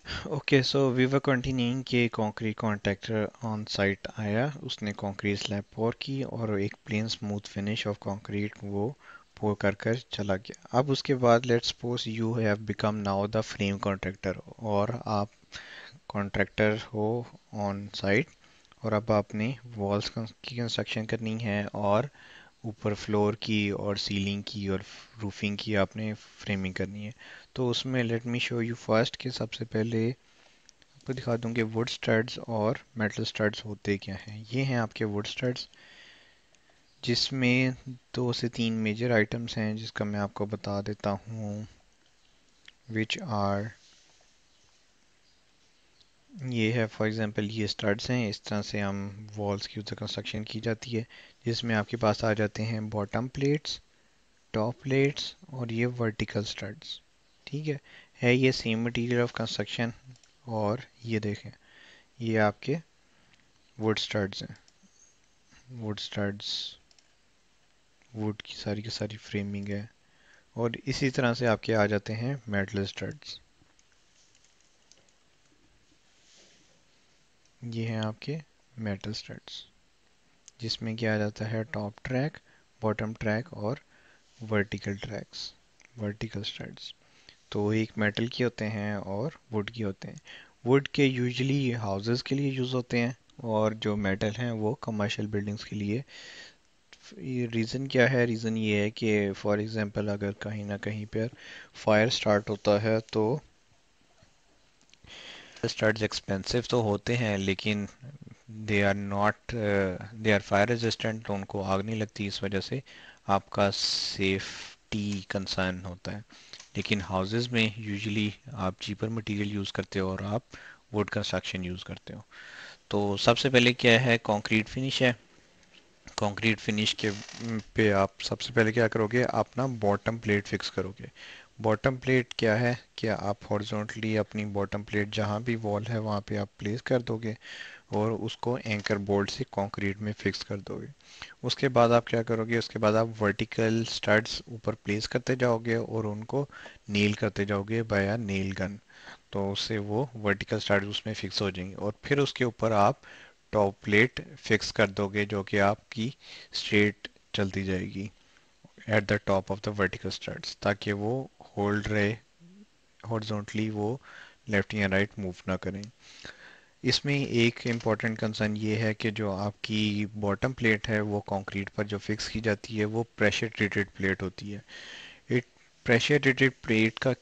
Okay, so we were continuing कि concrete contractor on site आया, उसने कंक्रीट स्लैब पोर की और एक plain smooth finish of concrete वो पोर कर चला गया। अब उसके बाद let's suppose you have become now the frame contractor, और आप कॉन्ट्रैक्टर हो ऑन साइट, और अब आपने वॉल्स की कंस्ट्रक्शन करनी है और ऊपर फ्लोर की और सीलिंग की और रूफिंग की आपने फ्रेमिंग करनी है। तो उसमें let me show you first कि सबसे पहले आपको दिखा दूं कि वुड स्टड्स और मेटल स्टड्स होते क्या हैं। ये हैं आपके वुड स्टड्स, जिसमें दो से तीन मेजर आइटम्स हैं जिसका मैं आपको बता देता हूँ, विच आर, ये है फॉर एग्जांपल ये स्टड्स हैं। इस तरह से हम वॉल्स की उधर कंस्ट्रक्शन की जाती है, जिसमें आपके पास आ जाते हैं बॉटम प्लेट्स, टॉप प्लेट्स और ये वर्टिकल स्टड्स। ठीक है ये सेम मटेरियल ऑफ कंस्ट्रक्शन। और ये देखें, ये आपके वुड स्टड्स हैं। वुड स्टड्स, वुड की सारी फ्रेमिंग है। और इसी तरह से आपके आ जाते हैं मेटल स्टड्स। ये हैं आपके मेटल स्टड्स, जिसमें क्या आ जाता है टॉप ट्रैक, बॉटम ट्रैक और वर्टिकल ट्रैक्स, वर्टिकल स्टड्स। तो एक मेटल के होते हैं और वुड के होते हैं। वुड के यूजुअली हाउसेस के लिए यूज़ होते हैं, और जो मेटल हैं वो कमर्शियल बिल्डिंग्स के लिए। ये रीज़न क्या है? रीज़न ये है कि फॉर एग्जांपल अगर कहीं ना कहीं पर फायर स्टार्ट होता है तो स्टड्स एक्सपेंसिव तो होते हैं, लेकिन they are not, they are fire resistant, तो उनको आग नहीं लगती। इस वजह से आपका सेफ्टी कंसर्न होता है। लेकिन हाउसेस में यूजुअली आप चीपर मटेरियल यूज़ करते हो और आप वुड कंस्ट्रक्शन यूज़ करते हो। तो सबसे पहले क्या है, कंक्रीट फिनिश है। कंक्रीट फिनिश के पे आप सबसे पहले क्या करोगे, आप ना बॉटम प्लेट फिक्स करोगे। बॉटम प्लेट क्या है, क्या आप हॉरिजॉन्टली अपनी बॉटम प्लेट जहाँ भी वॉल है वहाँ पे आप प्लेस कर दोगे और उसको एंकर बोल्ट से कंक्रीट में फिक्स कर दोगे। उसके बाद आप क्या करोगे, उसके बाद आप वर्टिकल स्टड्स ऊपर प्लेस करते जाओगे और उनको नील करते जाओगे बाय नेल गन। तो उससे वो वर्टिकल स्टड्स उसमें फिक्स हो जाएंगे, और फिर उसके ऊपर आप टॉप प्लेट फिक्स कर दोगे जो कि आपकी स्ट्रेट चलती जाएगी at the top of the vertical studs, ताकि वो होल्ड रहे हॉरिजॉन्टली, वो लेफ्ट या राइट मूव ना करें। इसमें एक इम्पॉर्टेंट कंसर्न ये है कि जो आपकी बॉटम प्लेट है वो कंक्रीट पर जो फिक्स की जाती है वो प्रेशर ट्रीटेड प्लेट होती है। इट प्रेशर ट्रीटेड प्लेट का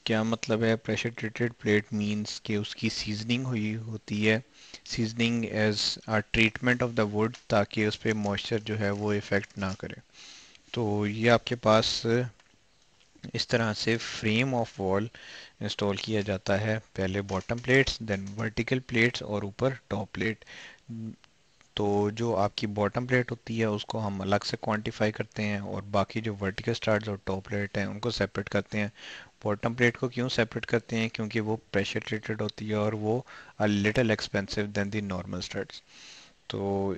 क्या मतलब है? प्रेशर ट्रीटेड प्लेट मींस कि उसकी सीजनिंग हुई होती है, seasoning as a treatment of the wood, ताकि उस पर मॉइस्चर जो है वो इफ़ेक्ट ना करे। तो ये आपके पास इस तरह से फ्रेम ऑफ वॉल इंस्टॉल किया जाता है। पहले bottom plates, then vertical plates और ऊपर टॉप प्लेट। तो जो आपकी बॉटम प्लेट होती है उसको हम अलग से क्वांटिफाई करते हैं, और बाकी जो वर्टिकल स्टड्स और टॉप प्लेट हैं उनको सेपरेट करते हैं। बॉटम प्लेट को क्यों सेपरेट करते हैं? क्योंकि वो प्रेशर ट्रीटेड होती है और वो a little expensive than the normal studs. तो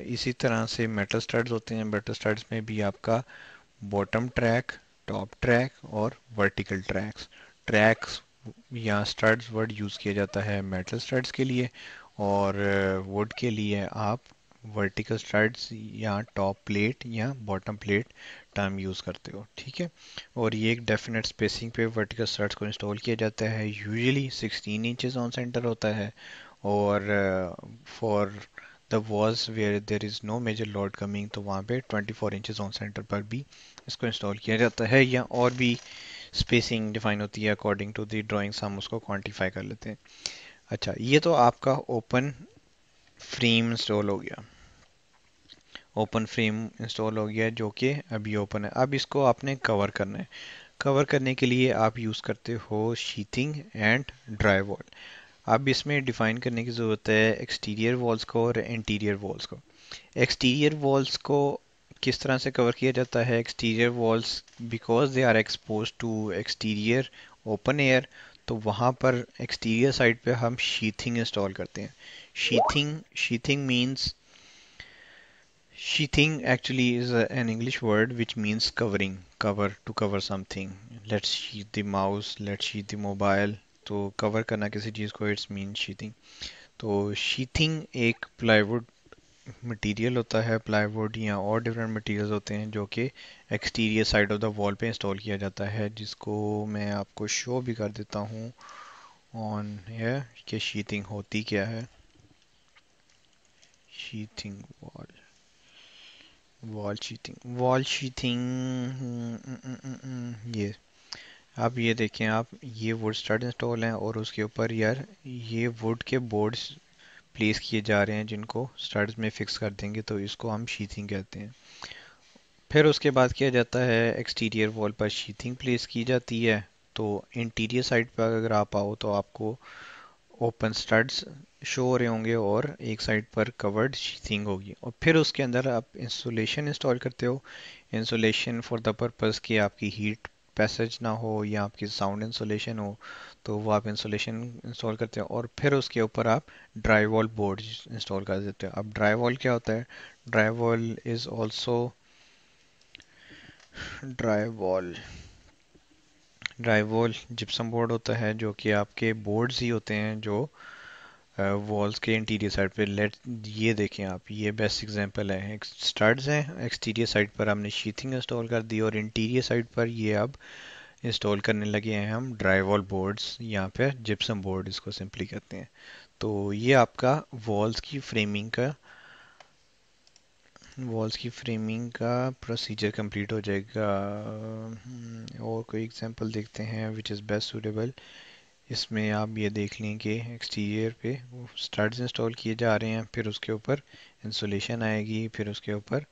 इसी तरह से मेटल स्टड्स होते हैं। मेटल स्टड्स में भी आपका बॉटम ट्रैक, टॉप ट्रैक और वर्टिकल ट्रैक्स, ट्रैक्स या स्टड्स वर्ड यूज़ किया जाता है मेटल स्टड्स के लिए, और वुड के लिए आप वर्टिकल स्टड्स या टॉप प्लेट या बॉटम प्लेट टर्म यूज़ करते हो। ठीक है, और ये एक डेफिनेट स्पेसिंग पे वर्टिकल स्टड्स को इंस्टॉल किया जाता है। यूजुअली 16 इंचेस ऑन सेंटर होता है, और for the walls where there is no major load coming, तो वहाँ पे 24 इंचेस ऑन सेंटर पर भी इसको इंस्टॉल किया जाता है। या और भी स्पेसिंग डिफाइन होती है अकॉर्डिंग टू दी ड्राइंग्स, हम उसको क्वांटिफाई कर लेते हैं। अच्छा, ये तो आपका ओपन फ्रेम इंस्टॉल हो गया। ओपन फ्रेम इंस्टॉल हो गया जो कि अभी ओपन है। अब इसको आपने कवर करना है। कवर करने के लिए आप यूज़ करते हो शीथिंग एंड ड्राई वॉल। अब इसमें डिफाइन करने की ज़रूरत है एक्सटीरियर वॉल्स को और इंटीरियर वॉल्स को। एक्सटीरियर वॉल्स को किस तरह से कवर किया जाता है? Exterior walls because they are expose to exterior open air, तो वहाँ पर एक्सटीरियर साइड पे हम शीथिंग इंस्टॉल करते हैं। Sheathing, sheathing means, sheathing actually is an English word which means covering, cover, to cover something. Let's sheath the mouse, let's sheath the mobile. तो cover करना किसी चीज़ को, इट्स मीन शीथिंग। तो sheathing एक plywood material होता है, plywood या और डिफरेंट मटेरियल्स होते हैं जो कि exterior side of the wall पे इंस्टॉल किया जाता है, जिसको मैं आपको शो भी कर देता हूँ ऑन है कि शीथिंग होती क्या है। Sheathing wall, wall sheathing, wall sheathing, ये आप ये देखें, आप ये वुड स्टड इंस्टॉल हैं और उसके ऊपर यार ये वुड के बोर्ड्स प्लेस किए जा रहे हैं जिनको स्टड्स में फिक्स कर देंगे, तो इसको हम शीथिंग कहते हैं। फिर उसके बाद किया जाता है, एक्सटीरियर वॉल पर शीथिंग प्लेस की जाती है। तो इंटीरियर साइड पर अगर आप आओ तो आपको ओपन स्टड्स शो हो रहे होंगे और एक साइड पर कवर्ड शीथिंग होगी, और फिर उसके अंदर आप इंसुलेशन इंस्टॉल करते हो। इंसुलेशन फॉर द पर्पस कि आपकी हीट पैसेज ना हो या आपकी साउंड इंसुलेशन हो, तो वो आप इंसुलेशन इंस्टॉल करते हो, और फिर उसके ऊपर आप ड्राई वॉल बोर्ड इंस्टॉल कर देते हो। अब ड्राई वॉल क्या होता है? Dry wall is also, dry wall, dry wall gypsum board होता है, जो कि आपके बोर्ड्स ही होते हैं जो वॉल्स के इंटीरियर साइड पे, लेट ये देखें आप, ये बेस्ट एग्जांपल है, स्टड्स हैं, एक्सटीरियर साइड पर हमने शीथिंग इंस्टॉल कर दी और इंटीरियर साइड पर ये अब इंस्टॉल करने लगे हैं हम ड्राई वॉल बोर्ड्स या फिर जिप्सम बोर्ड इसको सिंपली कहते हैं। तो ये आपका वॉल्स की फ्रेमिंग का, वॉल्स की फ्रेमिंग का प्रोसीजर कंप्लीट हो जाएगा। और कोई एग्जांपल देखते हैं विच इज़ बेस्ट सूटेबल। इसमें आप ये देख लें कि एक्सटीरियर पे स्टड्स इंस्टॉल किए जा रहे हैं, फिर उसके ऊपर इंसुलेशन आएगी, फिर उसके ऊपर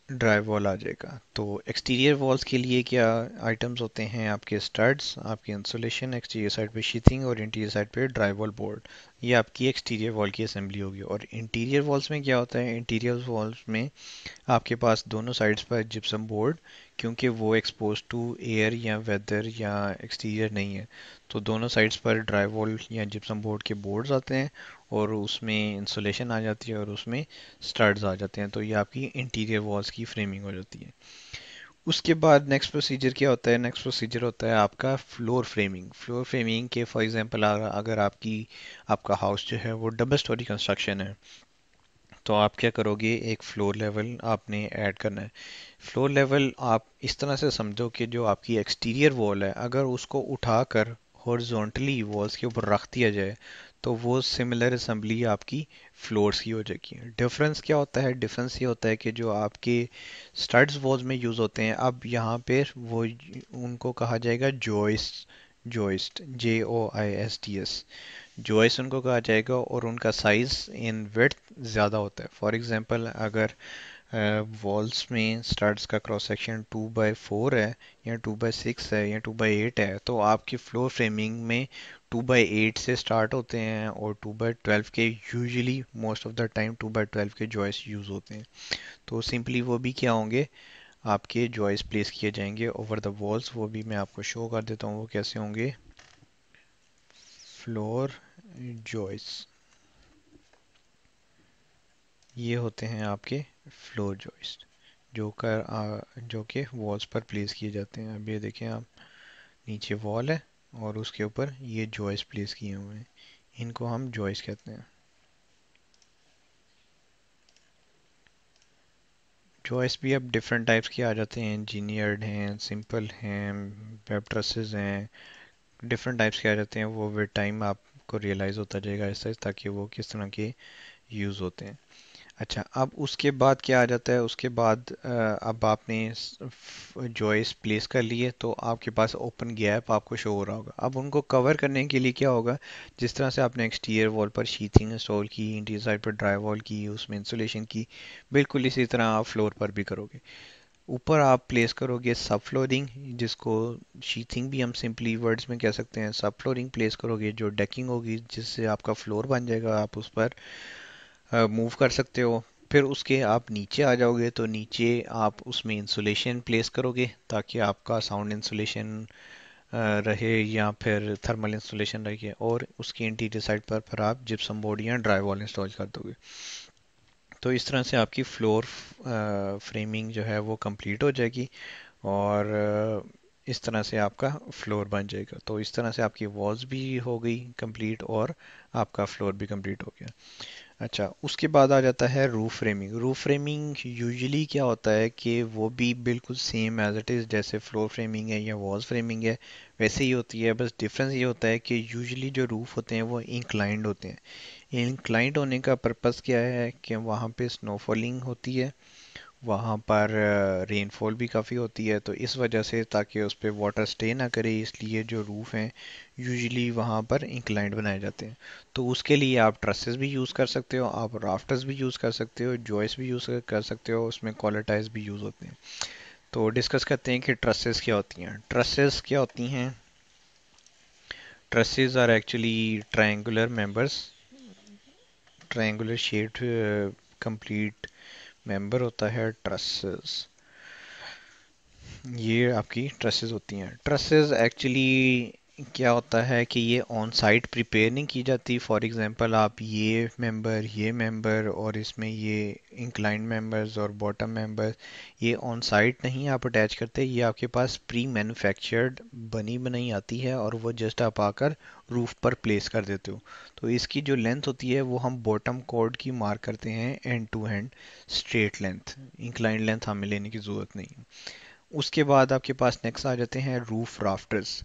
ड्राई वॉल आ जाएगा। तो एक्सटीरियर वॉल्स के लिए क्या आइटम्स होते हैं? आपके स्टड्स, आपकी इंसुलेशन, एक्सटीरियर साइड पे शीथिंग और इंटीरियर साइड पे ड्राई वॉल बोर्ड। ये आपकी एक्सटीरियर वॉल की असेंबली होगी। और इंटीरियर वॉल्स में क्या होता है? इंटीरियर वॉल्स में आपके पास दोनों साइड्स पर जिप्सम बोर्ड, क्योंकि वो एक्सपोज टू एयर या वेदर या एक्सटीरियर नहीं है, तो दोनों साइड्स पर ड्राई वॉल या जिप्सम बोर्ड के बोर्ड्स आते हैं और उसमें इंसुलेशन आ जाती है और उसमें स्टड्स आ जाते हैं। तो ये आपकी इंटीरियर वॉल्स की फ्रेमिंग हो जाती है। उसके बाद नेक्स्ट प्रोसीजर क्या होता है? नेक्स्ट प्रोसीजर होता है आपका फ्लोर फ्रेमिंग। फ्लोर फ्रेमिंग के फॉर एग्जांपल अगर आपकी, आपका हाउस जो है वो डबल स्टोरी कंस्ट्रक्शन है, तो आप क्या करोगे? एक फ्लोर लेवल आपने ऐड करना है। फ्लोर लेवल आप इस तरह से समझो कि जो आपकी एक्सटीरियर वॉल है, अगर उसको उठाकर हॉरिजॉन्टली वॉल्स के ऊपर रख दिया जाए तो वो सिमिलर असेंबली आपकी फ्लोर्स की हो जाएगी। डिफरेंस क्या होता है? डिफरेंस ये होता है कि जो आपके स्टड्स वॉल्स में यूज़ होते हैं, अब यहाँ पे वो उनको कहा जाएगा जॉइस्ट, जॉइस्ट JOISTS, जॉइस उनको कहा जाएगा, और उनका साइज इन विड्थ ज़्यादा होता है। फॉर एग्जांपल अगर वॉल्स में स्टड्स का क्रॉस सेक्शन 2/4 है या 2/6 है या 2/8 है, तो आपकी फ्लोर फ्रेमिंग में 2/8 से स्टार्ट होते हैं और 2/12 के, usually most of the time 2/12 के जॉइस यूज़ होते हैं। तो सिंपली वो भी क्या होंगे? आपके जॉइस प्लेस किए जाएंगे ओवर द वॉल्स। वो भी मैं आपको शो कर देता हूँ वो कैसे होंगे। फ्लोर जॉइस, ये होते हैं आपके फ्लोर जॉइस्ट जो कि वॉल्स पर प्लेस किए जाते हैं। अब ये देखें आप, नीचे वॉल है और उसके ऊपर ये जॉइस्ट प्लेस किए हुए हैं, इनको हम जॉइस्ट कहते हैं। जॉइस्ट भी अब डिफरेंट टाइप्स के आ जाते हैं, इंजीनियर्ड हैं, सिंपल हैं, वेब ट्रसेस हैं, डिफरेंट टाइप्स के आ जाते हैं। वो विद टाइम आपको रियलाइज़ होता जाएगा ऐसा, ताकि वो किस तरह के यूज़ होते हैं। अच्छा, अब उसके बाद क्या आ जाता है? उसके बाद अब आपने जॉइस प्लेस कर लिए तो आपके पास ओपन गैप आपको शो हो रहा होगा। अब उनको कवर करने के लिए क्या होगा? जिस तरह से आपने एक्सटीरियर वॉल पर शीथिंग इंस्टॉल की, इंटीरियर साइड पर ड्राई वॉल की, उसमें इंसुलेशन की, बिल्कुल इसी तरह आप फ्लोर पर भी करोगे। ऊपर आप प्लेस करोगे सब फ्लोरिंग, जिसको शीथिंग भी हम सिंपली वर्ड्स में कह सकते हैं। सब फ्लोरिंग प्लेस करोगे जो डेकिंग होगी, जिससे आपका फ्लोर बन जाएगा, आप उस पर मूव कर सकते हो। फिर उसके आप नीचे आ जाओगे तो नीचे आप उसमें इंसुलेशन प्लेस करोगे, ताकि आपका साउंड इंसुलेशन रहे या फिर थर्मल इंसुलेशन रहे, और उसकी इंटीरियर साइड पर फिर आप जिप्सम बोर्ड या ड्राई वॉल इंस्टॉल कर दोगे। तो इस तरह से आपकी फ्लोर फ्रेमिंग जो है वो कंप्लीट हो जाएगी। और इस तरह से आपका फ्लोर बन जाएगा। तो इस तरह से आपकी वॉल्स भी हो गई कंप्लीट और आपका फ्लोर भी कंप्लीट हो गया। अच्छा, उसके बाद आ जाता है roof framing. Roof framing usually क्या होता है कि वो भी बिल्कुल सेम एज इट इज़ जैसे फ्लोर फ्रेमिंग है या वॉल्स फ्रेमिंग है वैसे ही होती है। बस डिफरेंस ये होता है कि यूजुअली जो रूफ होते हैं वो इंक्लाइंड होते हैं। इंक्लाइंड होने का पर्पस क्या है कि वहाँ पे स्नोफॉलिंग होती है, वहाँ पर रेनफॉल भी काफ़ी होती है, तो इस वजह से ताकि उस पर वाटर स्टे ना करे इसलिए जो रूफ़ हैं यूजुअली वहाँ पर इंक्लाइंड बनाए जाते हैं। तो उसके लिए आप ट्रसेस भी यूज़ कर सकते हो, आप राफ्टर्स भी यूज़ कर सकते हो, जॉइस भी यूज़ कर सकते हो, उसमें कॉलर टाइज भी यूज़ होते हैं। तो डिस्कस करते हैं कि ट्रसेस क्या होती हैं। ट्रसेस क्या होती हैं? Trusses are actually triangular members, triangular shaped complete member होता है ट्रसेस। ये आपकी ट्रसेस होती हैं। ट्रसेस एक्चुअली क्या होता है कि ये ऑन साइट प्रिपेयर नहीं की जाती। फॉर एग्जांपल आप ये मेंबर और इसमें ये इंक्लाइंड मेंबर्स और बॉटम मेंबर्स ये ऑन साइट नहीं आप अटैच करते, ये आपके पास प्री मैन्युफैक्चर्ड बनी बनाई आती है और वो जस्ट आप आकर रूफ पर प्लेस कर देते हो। तो इसकी जो लेंथ होती है वो हम बॉटम कॉर्ड की मार्क करते हैं and to hand straight length, inclined length हमें लेने की ज़रूरत नहीं। उसके बाद आपके पास नेक्स्ट आ जाते हैं रूफ राफ्टर्स।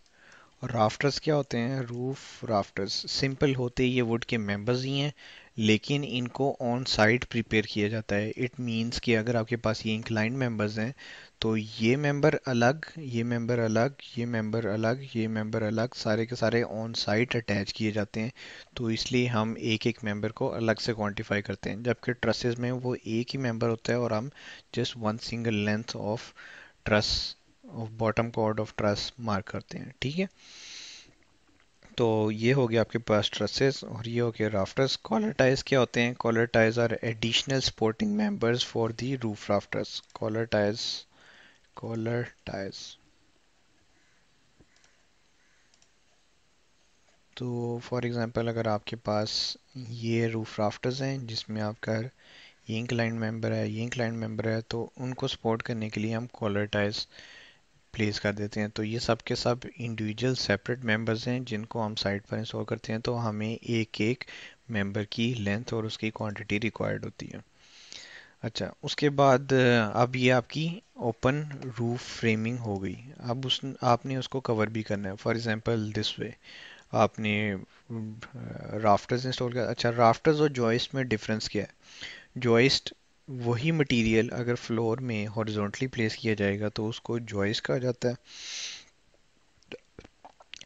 राफ्टर्स क्या होते हैं? रूफ राफ्टर्स सिंपल होते ही ये वुड के मेंबर्स ही हैं, लेकिन इनको ऑन साइट प्रिपेयर किया जाता है। इट मींस कि अगर आपके पास ये इंक्लाइंड मेंबर्स हैं तो ये मेंबर अलग, ये मेंबर अलग, ये मेंबर अलग, ये मेंबर अलग, सारे के सारे ऑन साइट अटैच किए जाते हैं। तो इसलिए हम एक एक मेंबर को अलग से क्वांटिफाई करते हैं, जबकि ट्रसेस में वो एक ही मेंबर होता है और हम just one single length of truss of bottom chord of truss mark करते हैं। ठीक है, तो ये हो गया आपके पास ट्रसेस और ये हो गया राफ्टर्स। कॉलर टाइज क्या होते हैं? Collar ties are additional supporting members for the roof rafters. Collar ties, collar ties. तो फॉर एग्जांपल अगर आपके पास ये रूफ राफ्टर्स हैं जिसमें आपका ये इंक्लाइंड मेंबर है, ये इंक्लाइंड मेंबर है, तो उनको सपोर्ट करने के लिए हम कॉलर टाइज प्लेस कर देते हैं। तो ये सब के सब इंडिविजुअल सेपरेट मेंबर्स हैं जिनको हम साइट पर इंस्टॉल करते हैं, तो हमें एक एक मेंबर की लेंथ और उसकी क्वांटिटी रिक्वायर्ड होती है। अच्छा, उसके बाद अब ये आपकी ओपन रूफ फ्रेमिंग हो गई। अब उस आपने उसको कवर भी करना है। फॉर एग्जांपल दिस वे आपने राफ्टर्स इंस्टॉल किया। अच्छा, राफ्टर्स और जॉइस्ट में डिफरेंस क्या है? जॉइस्ट वही मटेरियल अगर फ्लोर में हॉरिजॉन्टली प्लेस किया जाएगा तो उसको जॉइस्ट कहा जाता है।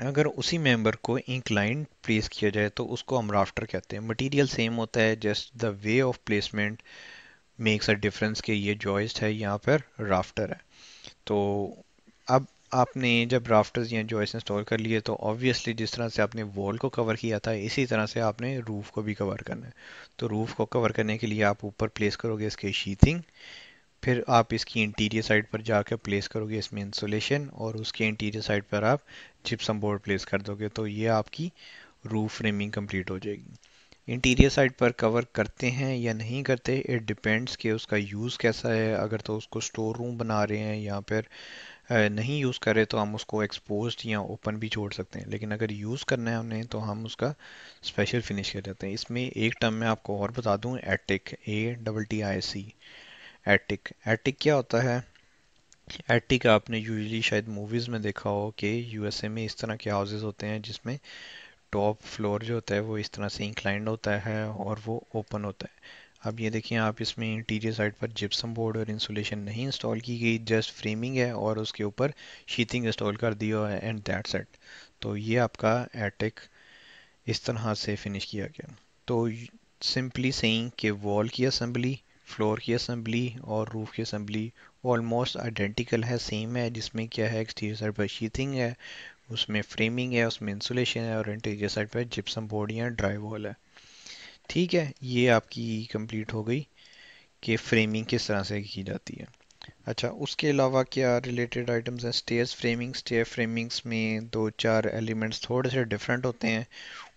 अगर उसी मेंबर को इंक्लाइंड प्लेस किया जाए तो उसको हम राफ्टर कहते हैं। मटेरियल सेम होता है, just the way of placement makes a difference कि ये जॉइस्ट है यहाँ पर राफ्टर है। तो अब आपने जब राफ्टर्स या जॉइस्ट इंस्टॉल कर लिए तो ऑब्वियसली जिस तरह से आपने वॉल को कवर किया था इसी तरह से आपने रूफ को भी कवर करना है। तो रूफ को कवर करने के लिए आप ऊपर प्लेस करोगे इसके शीथिंग, फिर आप इसकी इंटीरियर साइड पर जाकर प्लेस करोगे इसमें इंसुलेशन और उसके इंटीरियर साइड पर आप जिप्सम बोर्ड प्लेस कर दोगे, तो ये आपकी रूफ फ्रेमिंग कंप्लीट हो जाएगी। इंटीरियर साइड पर कवर करते हैं या नहीं करते, इट डिपेंड्स कि उसका यूज़ कैसा है। अगर तो उसको स्टोर रूम बना रहे हैं या फिर नहीं यूज़ कर रहे तो हम उसको एक्सपोज्ड या ओपन भी छोड़ सकते हैं, लेकिन अगर यूज़ करना है हमने तो हम उसका स्पेशल फिनिश कर देते हैं। इसमें एक टर्म मैं आपको और बता दूं, एटिक, ATTIC। एटिक, एटिक क्या होता है? एटिक आपने यूजुअली शायद मूवीज़ में देखा हो कि यूएसए में इस तरह के हाउसेज होते हैं जिसमें टॉप फ्लोर जो होता है वो इस तरह से इंक्लाइंड होता है और वो ओपन होता है। अब ये देखिए, आप इसमें इंटीरियर साइड पर जिप्सम बोर्ड और इंसुलेशन नहीं इंस्टॉल की गई, जस्ट फ्रेमिंग है और उसके ऊपर शीथिंग इंस्टॉल कर दिया है एंड दैट्स इट। तो ये आपका एटिक इस तरह से फिनिश किया गया। तो सिंपली सेइंग कि वॉल की असेंबली, फ्लोर की असेंबली और रूफ की असेंबली ऑलमोस्ट आइडेंटिकल है, सेम है। जिसमें क्या है, एक्सटीरियर साइड पर शीथिंग है, उसमें फ्रेमिंग है, उसमें इंसुलेशन है और इंटीरियर साइड पर जिप्सम बोर्ड या ड्राई वॉल है। ठीक है, ये आपकी कंप्लीट हो गई कि फ्रेमिंग किस तरह से की जाती है। अच्छा, उसके अलावा क्या रिलेटेड आइटम्स हैं? Stairs framing. स्टेयर फ्रेमिंग्स में दो चार एलिमेंट्स थोड़े से डिफरेंट होते हैं।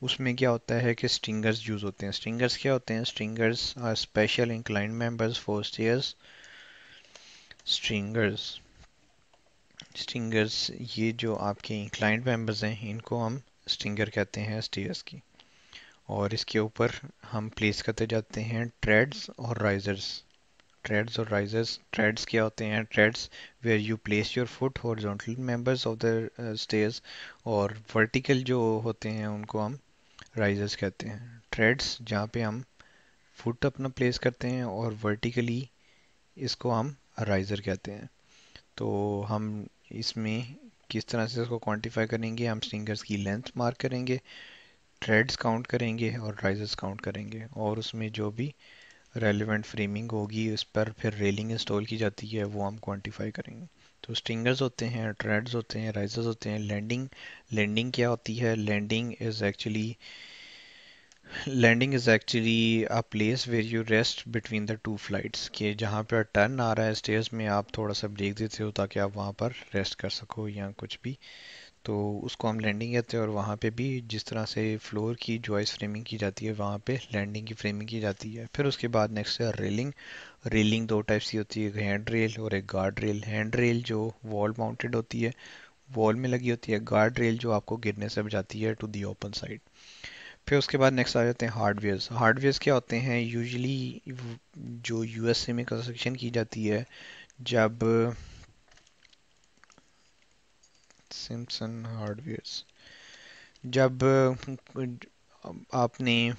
उसमें क्या होता है कि स्ट्रिंगर्स यूज़ होते हैं। स्ट्रिंगर्स क्या होते हैं? Stringers are special inclined members for stairs. Stringers stingers, ये जो आपके क्लाइंट मेंबर्स हैं इनको हम स्टिंगर कहते हैं स्टेयर्स की। और इसके ऊपर हम प्लेस करते जाते हैं ट्रेड्स और राइजर्स। ट्रेड्स और राइजर्स, ट्रेड्स क्या होते हैं? Treads where you place your foot horizontal members of the stairs, और वर्टिकल जो होते हैं उनको हम राइजर्स कहते हैं। ट्रेड्स जहाँ पे हम फुट अपना प्लेस करते हैं, और वर्टिकली इसको हम राइजर कहते हैं। तो हम इसमें किस तरह से इसको क्वांटिफाई करेंगे? हम स्टिंगर्स की लेंथ मार्क करेंगे, थ्रेड्स काउंट करेंगे और राइजर्स काउंट करेंगे, और उसमें जो भी रेलिवेंट फ्रेमिंग होगी उस पर फिर रेलिंग इंस्टॉल की जाती है वो हम क्वांटिफाई करेंगे। तो स्टिंगर्स होते हैं, थ्रेड्स होते हैं, राइजर्स होते हैं। लैंडिंग, लैंडिंग क्या होती है? Landing is actually a place where you rest between the two flights, कि जहाँ पर टर्न आ रहा है स्टेयर्स में आप थोड़ा सा ब्रेक देते हो ताकि आप वहाँ पर रेस्ट कर सको या कुछ भी। तो उसको हम लैंडिंग कहते हैं। और वहाँ पे भी जिस तरह से फ्लोर की जॉइस फ्रेमिंग की जाती है वहाँ पे लैंडिंग की फ्रेमिंग की जाती है। फिर उसके बाद नेक्स्ट है रेलिंग। रेलिंग दो टाइप्स की होती है, एक हैंड रेल और एक गार्ड रेल। हैंड रेल जो वॉल माउंटेड होती है, वॉल में लगी होती है। गार्ड रेल जो आपको गिरने से बचाती है टू दी ओपन साइड। फिर उसके बाद नेक्स्ट आ जाते हैं हार्डवेयर्स। हार्डवेयर्स क्या होते हैं? यूजुअली जो यूएसए में कंस्ट्रक्शन की जाती है, जब सिम्पसन हार्डवेयर्स, जब आपने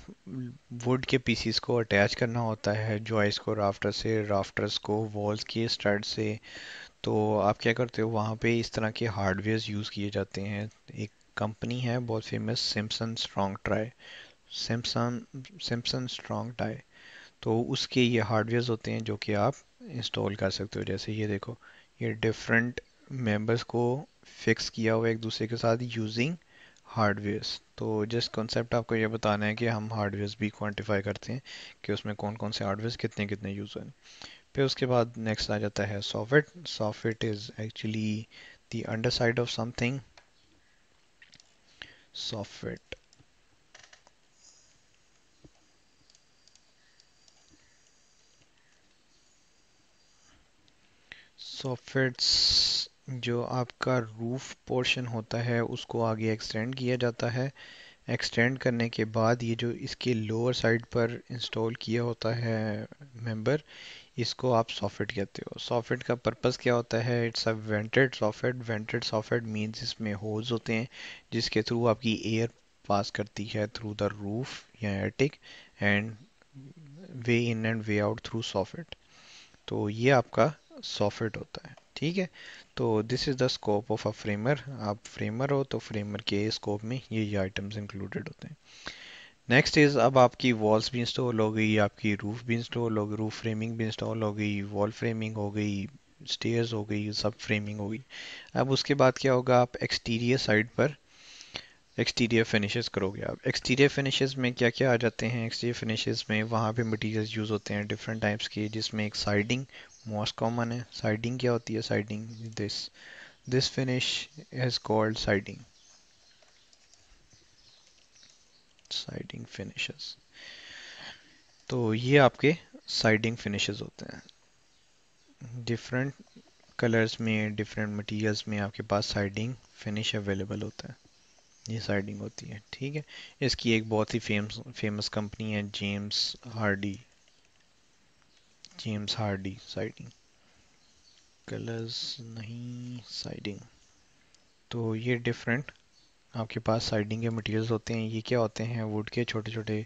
वुड के पीसीस को अटैच करना होता है जॉइस को राफ्टर से, राफ्टर्स को वॉल्स के स्टड से, तो आप क्या करते हो? वहाँ पे इस तरह के हार्डवेयर्स यूज़ किए जाते हैं। एक कंपनी है बहुत famous, Simpson strong try, Simpson Simpson strong tie. तो उसके ये हार्डवेयर्स होते हैं जो कि आप इंस्टॉल कर सकते हो। जैसे ये देखो, ये डिफरेंट मेंबर्स को फिक्स किया हुआ है एक दूसरे के साथ यूजिंग हार्डवेयर्स। तो जस्ट कॉन्सेप्ट आपको ये बताना है कि हम हार्डवेयर्स भी क्वांटिफाई करते हैं कि उसमें कौन कौन से हार्डवेयर्स कितने कितने यूज हैं। फिर उसके बाद नेक्स्ट आ जाता है soffit. Soffit is actually the underside of something. Soffit, soffits जो आपका रूफ पोर्शन होता है उसको आगे एक्सटेंड किया जाता है। एक्सटेंड करने के बाद ये जो इसके लोअर साइड पर इंस्टॉल किया होता है मेंबर, इसको आप सॉफिट कहते हो। सॉफिट का पर्पस क्या होता है? It's a vented soffit. Vented soffit means इसमें होल्स होते हैं जिसके थ्रू आपकी एयर पास करती है थ्रू द रूफ या attic, and way in and way out through soffit. तो ये आपका सॉफिट होता है, ठीक है। तो this is the scope of a framer. आप फ्रेमर हो तो फ्रेमर के स्कोप में ये आइटम्स इंक्लूडेड होते हैं। नेक्स्ट इज, अब आपकी वॉल्स भी इंस्टॉल हो गई, आपकी रूफ भी इंस्टॉल हो गई, रूफ फ्रेमिंग भी इंस्टॉल हो गई, वॉल फ्रेमिंग हो गई, स्टेयर्स हो गई, सब फ्रेमिंग हो गई। अब उसके बाद क्या होगा? आप एक्सटीरियर साइड पर एक्सटीरियर फिनिशेस करोगे। आप एक्सटीरियर फिनिशेस में क्या क्या आ जाते हैं? एक्सटीरियर फिनिशेस में वहाँ पे मटेरियल्स यूज़ होते हैं डिफरेंट टाइप्स के, जिसमें एक साइडिंग मोस्ट कॉमन है। साइडिंग क्या होती है? Siding, this this finish is called siding. Siding finishes, तो ये आपके साइडिंग फिनिशेस होते हैं। डिफरेंट कलर्स में, डिफरेंट मटेरियल्स में आपके पास साइडिंग फिनिश अवेलेबल होता है। ये साइडिंग होती है, ठीक है। इसकी एक बहुत ही फेमस फेमस कंपनी है, James Hardy. James Hardy siding, colours नहीं, साइडिंग। तो ये डिफरेंट आपके पास साइडिंग के मटेरियल्स होते हैं। ये क्या होते हैं? वुड के छोटे छोटे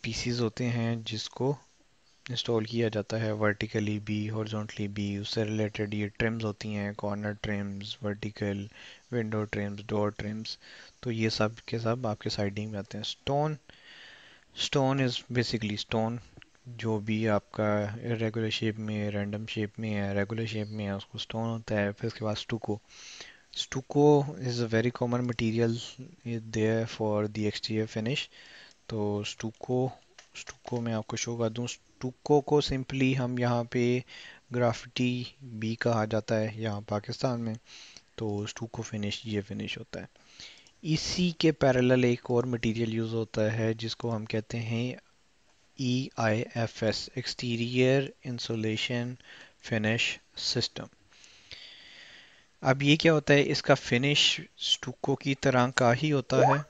पीसीज होते हैं जिसको इंस्टॉल किया जाता है वर्टिकली भी, हॉरिजॉन्टली भी। उससे रिलेटेड ये ट्रिम्स होती हैं, corner TRIMS, vertical window TRIMS, door TRIMS. तो ये सब के सब आपके साइडिंग में आते हैं। Stone, stone is basically stone जो भी आपका इरेगुलर शेप में, रैंडम शेप में है, रेगुलर शेप में है, उसको स्टोन होता है। फिर उसके बाद stucco. Stucco is a very common material there for the exterior finish. तो स्टूको, स्टूको में आपको शो कर दूँ। स्टूको को सिंपली हम यहाँ पे ग्राफिटी भी कहा जाता है यहाँ पाकिस्तान में। तो स्टूको फिनिश ये फिनिश होता है। इसी के पैरेलल एक और मटेरियल यूज़ होता है जिसको हम कहते हैं EIFS, exterior insulation finish system. अब ये क्या होता है, इसका फिनिश स्टूको की तरह का ही होता है।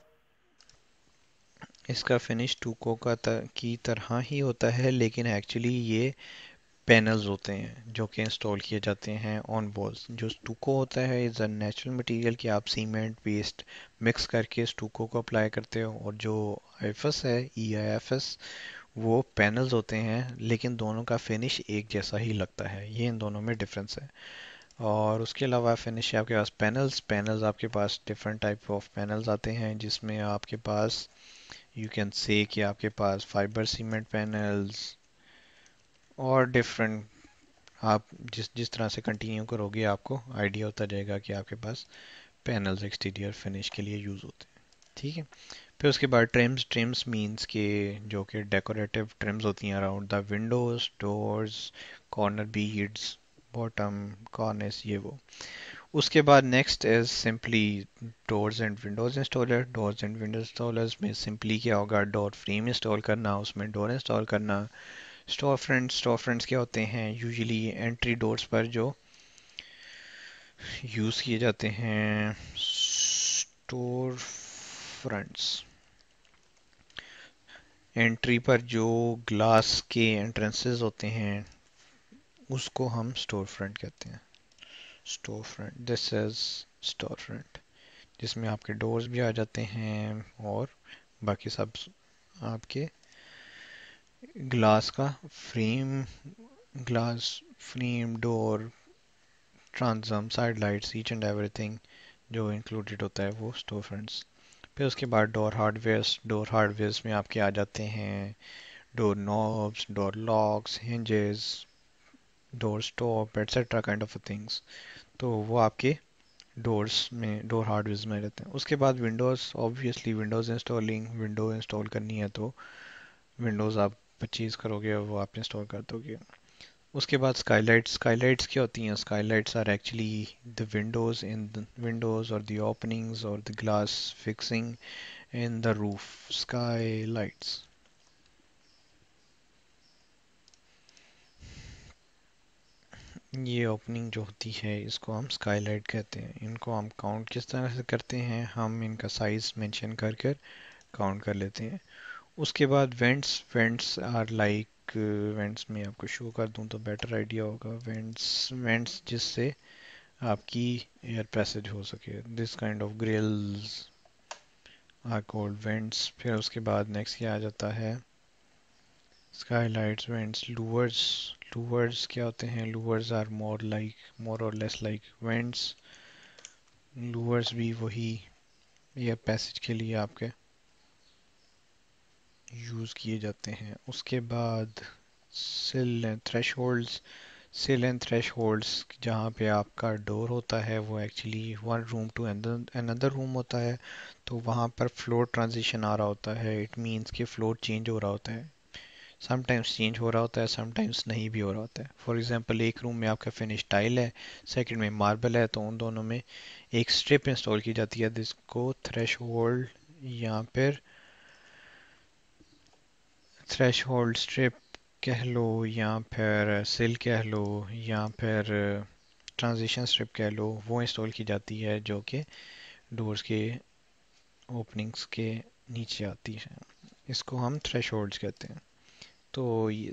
इसका फिनिश स्टूको की तरह ही होता है, लेकिन एक्चुअली ये पैनल्स होते हैं जो कि इंस्टॉल किए जाते हैं ऑन वॉल्स। जो स्टूको होता है इज़ अ नेचुरल मटेरियल कि आप सीमेंट पेस्ट मिक्स करके स्टूको को अप्लाई करते हो, और जो आईएफएस है, EIFS, वो पैनल्स होते हैं, लेकिन दोनों का फिनिश एक जैसा ही लगता है। ये इन दोनों में डिफरेंस है। और उसके अलावा फिनिश है आपके पास पैनल्स। पैनल्स आपके पास डिफरेंट टाइप ऑफ पैनल्स आते हैं, जिसमें आपके पास यू कैन से कि आपके पास फाइबर सीमेंट पैनल्स और डिफरेंट, आप जिस जिस तरह से कंटिन्यू करोगे आपको आइडिया होता जाएगा कि आपके पास पैनल्स एक्सटीरियर फिनिश के लिए यूज़ होते हैं। ठीक है। फिर उसके बाद ट्रिम्स। ट्रिम्स मींस के जो कि डेकोरेटिव ट्रिम्स होती हैं around the Windows, doors, corner beads, bottom कॉर्निस, ये वो। उसके बाद next is simply doors and Windows installer. Doors and Windows installers में सिंपली क्या होगा, डोर फ्रेम इंस्टॉल करना, उसमें डोर इंस्टॉल करना। स्टोर फ्रंट्स क्या होते हैं, यूजुअली एंट्री डोर्स पर जो यूज़ किए जाते हैं। स्टोर फ्रंट्स, एंट्री पर जो ग्लास के एंट्रेंसेस होते हैं उसको हम स्टोर फ्रंट कहते हैं। Store front, this is store front, जिसमें आपके डोर्स भी आ जाते हैं और बाकी सब आपके ग्लास का frame, glass frame, door, transom, side lights, each and everything जो इंक्लूडेड होता है वो स्टोर फ्रंट्स। फिर उसके बाद डोर हार्डवेयर्स। डोर हार्डवेयर्स में आपके आ जाते हैं door knobs, door locks, hinges, door stop, etcetera kind of things. तो वो आपके डोर्स में, डोर हार्डवेयर में रहते हैं। उसके बाद Windows, obviously Windows installing, window install करनी है तो विंडोज़ आप परचेज करोगे और वो आप इंस्टॉल कर दोगे। उसके बाद स्काईलाइट्स। स्काईलाइट्स क्या होती हैं, skylights are actually the windows in the windows और द ओपनिंग्स और the glass fixing in the roof. Skylights, ये ओपनिंग जो होती है इसको हम स्काईलाइट कहते हैं। इनको हम काउंट किस तरह से करते हैं, हम इनका साइज मेंशन कर कर काउंट कर लेते हैं। उसके बाद vents. Vents are like, vents में आपको शो कर दूं तो बेटर आइडिया होगा। वेंट्स, वेंट्स जिससे आपकी एयर पैसेज हो सके, this kind of grills are called vents. फिर उसके बाद नेक्स्ट क्या आ जाता है, स्काईलाइट्स, वेंट्स, लूवर्स। लूवर्स क्या होते हैं, लूवर्स आर मोर और लेस लाइक वेंट्स। लूवर्स भी वही एयर पैसेज के लिए आपके यूज़ किए जाते हैं। उसके बाद sill and thresholds. Sill and thresholds जहाँ पे आपका डोर होता है वो actually one room to another room होता है, तो वहाँ पर फ्लोर ट्रांजिशन आ रहा होता है। इट मीन्स कि फ्लोर चेंज हो रहा होता है। समटाइम्स चेंज हो रहा होता है, समटाइम्स नहीं भी हो रहा होता है। फॉर एग्जांपल एक रूम में आपका फिनिश टाइल है, सेकंड में मार्बल है, तो उन दोनों में एक स्ट्रिप इंस्टॉल की जाती है जिसको थ्रेशोल्ड या फिर थ्रेशोल्ड स्ट्रिप कह लो, या फिर सिल कह लो, या फिर ट्रांजिशन स्ट्रिप कह लो, वो इंस्टॉल की जाती है जो कि डोर्स के ओपनिंग्स के नीचे आती है। इसको हम थ्रेशोल्ड्स कहते हैं। तो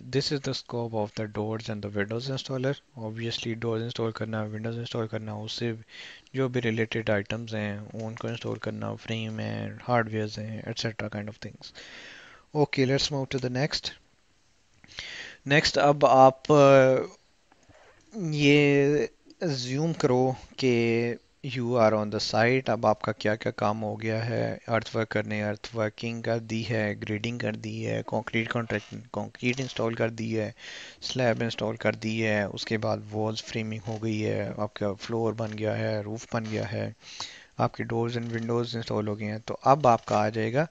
this is the scope of the doors and the Windows installer. Obviously doors install करना, विंडोज इंस्टॉल करना, उससे जो भी रिलेटेड आइटम्स हैं उनको इंस्टॉल करना, फ्रेम है, हार्डवेयर हैं, etcetera kind of things. Okay, let's move to the next. Next, अब आप ये ज्यूम करो कि you are on the site. अब आपका क्या क्या काम हो गया है, अर्थवर्क करने, अर्थवर्किंग कर दी है, ग्रेडिंग कर दी है, कंक्रीट कॉन्ट्रैक्ट, कंक्रीट इंस्टॉल कर दी है, स्लैब इंस्टॉल कर दी है, उसके बाद वॉल्स फ्रेमिंग हो गई है, आपका फ्लोर बन गया है, रूफ बन गया है, आपके डोर्स एंड विंडोज इंस्टॉल हो गए हैं। तो अब आपका आ जाएगा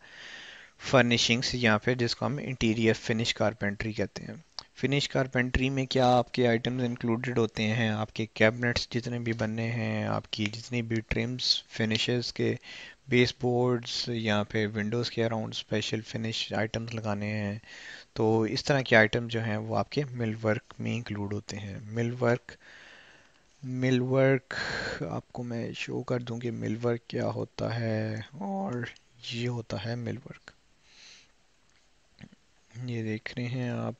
फर्निशिंग्स, या फिर जिसको हम इंटीरियर फिनिश कारपेंट्री कहते हैं। फिनिश कारपेंट्री में क्या आपके आइटम्स इंक्लूडेड होते हैं, आपके कैबिनेट्स जितने भी बनने हैं, आपकी जितनी भी ट्रिम्स, फिनिशेस के बेस बोर्ड्स, या फिर विंडोज़ के अराउंड स्पेशल फिनिश आइटम्स लगाने हैं। तो इस तरह के आइटम जो हैं वो आपके मिल वर्क में इंक्लूड होते हैं। मिल वर्क मिल वर्क आपको मैं शो कर दूं कि मिल वर्क क्या होता है। और ये होता है मिल वर्क। ये देख रहे हैं आप,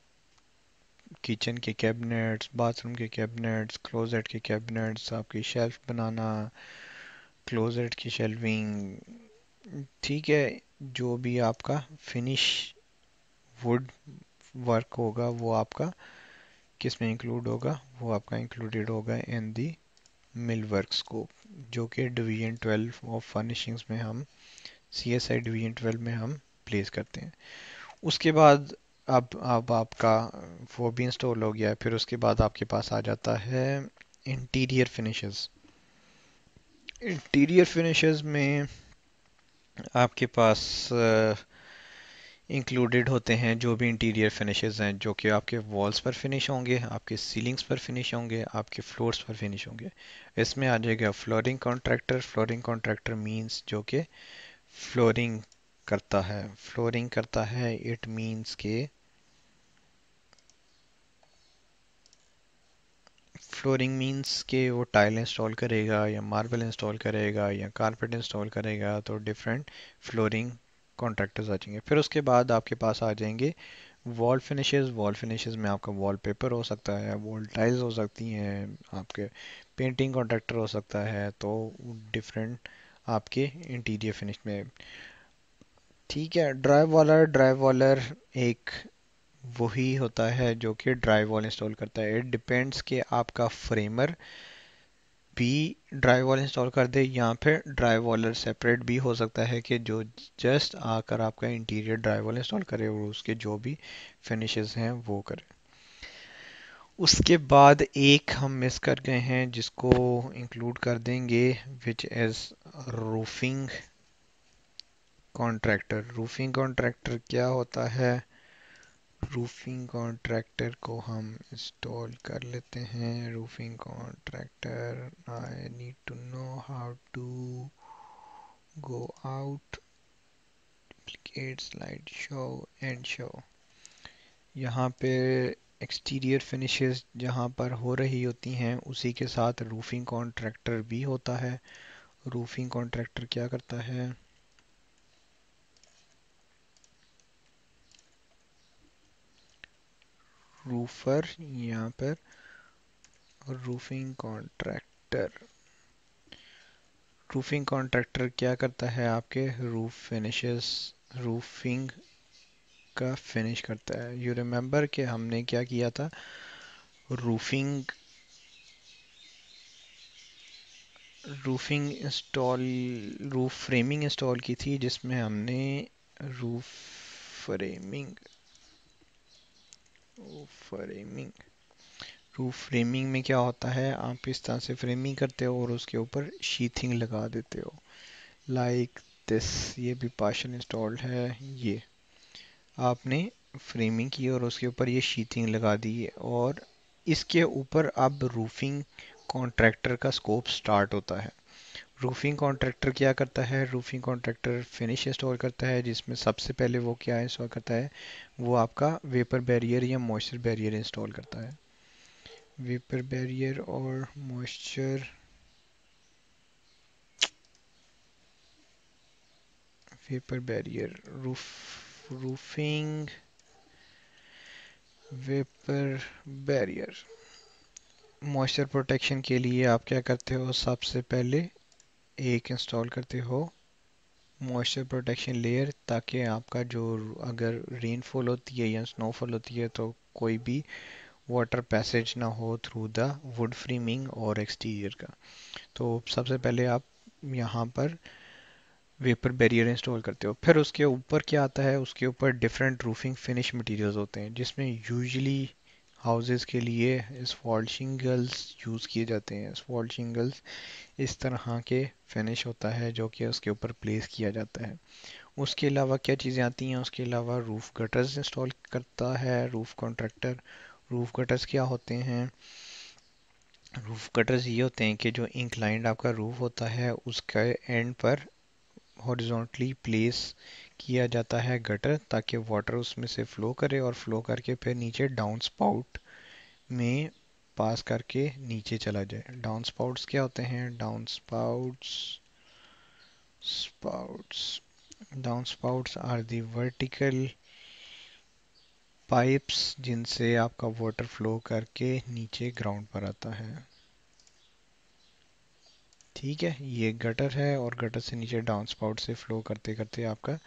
किचन के कैबिनेट्स, बाथरूम के कैबिनेट्स, क्लोजेट के कैबिनेट्स, आपकी शेल्फ बनाना, क्लोजेट की शेल्विंग। ठीक है, जो भी आपका फिनिश वुड वर्क होगा वो आपका किस में इंक्लूड होगा, वो आपका इंक्लूडेड होगा इन दी मिल वर्क स्कोप, जो कि डिवीजन 12 ऑफ फर्निशिंग्स में हम सीएसआई डिवीजन 12 में हम प्लेस करते हैं। उसके बाद अब आपका वो भी इंस्टॉल हो गया है, फिर उसके बाद आपके पास आ जाता है इंटीरियर फिनिशेस। इंटीरियर फिनिशेस में आपके पास इंक्लूडेड होते हैं जो भी इंटीरियर फिनिशेस हैं, जो कि आपके वॉल्स पर फिनिश होंगे, आपके सीलिंग्स पर फिनिश होंगे, आपके फ्लोर्स पर फिनिश होंगे। इसमें आ जाएगा flooring contractor. Flooring contractor means जो कि फ्लोरिंग करता है। फ्लोरिंग करता है इट मींस के फ्लोरिंग मींस के वो टाइल इंस्टॉल करेगा या मार्बल इंस्टॉल करेगा या कारपेट इंस्टॉल करेगा, तो डिफरेंट फ्लोरिंग कॉन्ट्रैक्टर्स आ जाएंगे। फिर उसके बाद आपके पास आ जाएंगे वॉल फिनिशेस। वॉल फिनिशेस में आपका वॉलपेपर हो सकता है, वॉल टाइल्स हो सकती हैं, आपके पेंटिंग कॉन्ट्रैक्टर हो सकता है, तो डिफरेंट आपके इंटीरियर फिनिश में। ठीक है, ड्राई वॉलर। ड्राई वॉलर एक वही होता है जो कि ड्राई वॉल इंस्टॉल करता है। इट डिपेंड्स कि आपका फ्रेमर भी ड्राई वॉल इंस्टॉल कर दे, या फिर ड्राई वॉलर सेपरेट भी हो सकता है कि जो जस्ट आकर आपका इंटीरियर ड्राई वॉल इंस्टॉल करे और उसके जो भी फिनिशेस हैं वो करे। उसके बाद एक हम मिस कर गए हैं जिसको इंक्लूड कर देंगे, which is roofing contractor. Roofing contractor क्या होता है? रूफिंग कॉन्ट्रैक्टर को हम इंस्टॉल कर लेते हैं। Roofing contractor, I need to know how to go out, duplicate slide show and show. यहाँ पे एक्सटीरियर फिनिशेस जहाँ पर हो रही होती हैं उसी के साथ रूफिंग कॉन्ट्रैक्टर भी होता है। रूफिंग कॉन्ट्रैक्टर क्या करता है? रूफर यहाँ पर। रूफिंग कॉन्ट्रैक्टर, रूफिंग कॉन्ट्रैक्टर क्या करता है? आपके रूफ फिनिशेस, रूफिंग का फिनिश करता है। यू रिमेम्बर कि हमने क्या किया था? Roofing roofing install roof framing install की थी, जिसमें हमने roof framing framing roof framing में क्या होता है, आप इस तरह से फ्रेमिंग करते हो और उसके ऊपर शीथिंग लगा देते हो, लाइक दिस। ये भी पार्शल इंस्टॉल्ड है। ये आपने फ्रेमिंग की और उसके ऊपर ये शीथिंग लगा दी, और इसके ऊपर अब रूफिंग कॉन्ट्रैक्टर का स्कोप स्टार्ट होता है। रूफिंग कॉन्ट्रैक्टर क्या करता है? रूफिंग कॉन्ट्रैक्टर फिनिश इंस्टॉल करता है, जिसमें सबसे पहले वो क्या इंस्टॉल करता है? वो आपका वेपर बैरियर या मॉइस्चर बैरियर इंस्टॉल करता है। वेपर बैरियर और moisture, vapour barrier, roofing vapour barrier. Moisture protection के लिए आप क्या करते हो? सबसे पहले एक इंस्टॉल करते हो मॉइस्चर प्रोटेक्शन लेयर, ताकि आपका जो अगर रेनफॉल होती है या स्नोफॉल होती है तो कोई भी वाटर पैसेज ना हो थ्रू द वुड फ्रेमिंग और एक्सटीरियर का। तो सबसे पहले आप यहाँ पर वेपर बैरियर इंस्टॉल करते हो। फिर उसके ऊपर क्या आता है? उसके ऊपर डिफरेंट रूफिंग फिनिश मटेरियल्स होते हैं, जिसमें यूजुअली हाउसेस के लिए स्फॉल्ट शिंगल्स यूज़ किए जाते हैं। स्फॉल्ट शिंगल्स इस तरह के फिनिश होता है जो कि उसके ऊपर प्लेस किया जाता है। उसके अलावा क्या चीज़ें आती हैं? उसके अलावा रूफ गटर्स इंस्टॉल करता है रूफ कॉन्ट्रैक्टर। रूफ गटर्स क्या होते हैं? रूफ गटर्स ये होते हैं कि जो इंक्लाइंड आपका रूफ होता है उसके एंड पर हॉरिजॉन्टली प्लेस किया जाता है गटर, ताकि वाटर उसमें से फ्लो करे और फ्लो करके फिर नीचे डाउन स्पाउट में पास करके नीचे चला जाए। डाउन स्पाउट्स क्या होते हैं? Spouts down spouts are the vertical pipes जिनसे आपका वाटर फ्लो करके नीचे ग्राउंड पर आता है। ठीक है, ये गटर है और गटर से नीचे डाउन स्पाउट से फ्लो करते करते आपका